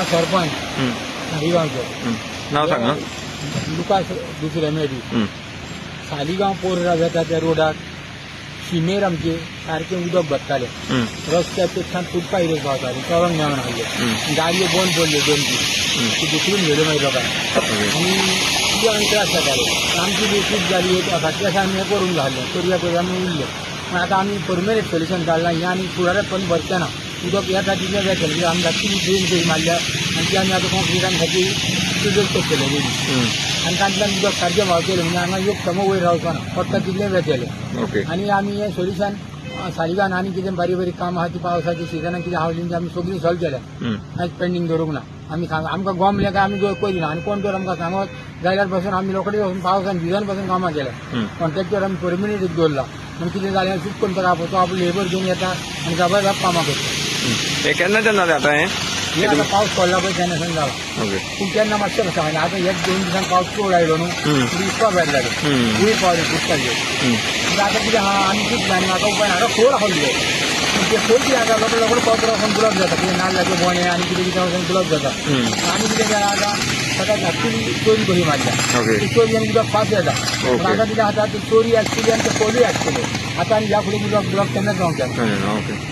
हा सरपंच सालीगावचो. नाव सांगा. लुकास दुसरे मेडी. सालीगाव पोररा जाता त्या रोडाक शिमेर आमचे सारखे उदक भरताले. रस्त्याचे छान तुटका इरेक पावताले चोरोंक मेळना आहले. गाडयो बंद पडल्यो 2 दीस. ती दुसरून गेल्यो मागीर लोकांक आनी कितें आमी त्रास जाताले. आमची बी चूक जाली फाटल्या दिसा आमी हें करूंक जाल्लें करूया आमी उरले. पण आतां आमी परमनंट सोल्युशन काडलां हें आनी फुडाराक पण भरचें ना. उदक येता तितलें जातलें म्हणजे आमी धाकटी ड्रेन कशी मारल्या आनी ती आमी आतां कॉन्क्रिटान खातीर सुजत करतले आनी तांतल्यान उदक सारकें व्हांवतलें म्हणजे हांगा एक समो वयर रावचो ना पडटा तितलें वेतलें. आनी आमी हें सोल्युशन सालिगान आनी कितें बारीक बारीक काम आहा ती पावसाच्या सिजनाक कितें आवडली ती आमी सगळीं सॉल्व केल्या. कांयच पेंडींग दवरूंक ना. आमी आमकां गोमलें काय आमी पयली ना आनी कोण तर आमकां सांगत जाल्यार पासून आमी रोखडे वचून पावसान सिजन पासून कामां केल्या. कॉन्ट्रॅक्टर आमी परमनंट दवरला. म्हणजे कितें जालें चूक करून तो तो आपलो लेबर घेवन येता आनी जबरदस्त कामां करता. हे केन्नाच्यान जालें आतां हे आतां पावस पडला पळय तेन्नाच्यान जाला. पूण तेन्ना मातशें सांगलें आतां 1-2 दिसान पावस चड आयलो न्हू दिसपा भायर जालें खूंय पावलें पुस्तकाचेर. म्हणजे आतां कितें आहा आमी कितें जालें म्हाका उपाय ना. आतां खोल आहलो ते खोल कितें जाता रोखडे पावस वचून ब्लॉक जाता कितें नाल्लाचे बोणे आनी कितें कितें वचून ब्लॉक जाता. आनी कितें जालें आतां ताका धाकटी चोरी कशी मारल्या. ती चोरी आनी उदक फास्ट येता. आतां कितें जाता ती चोरी आसतली आनी ते खोलूय आसतले. आतां आनी ह्या फुडें ब्लॉक केन्नाच जावंक जाय.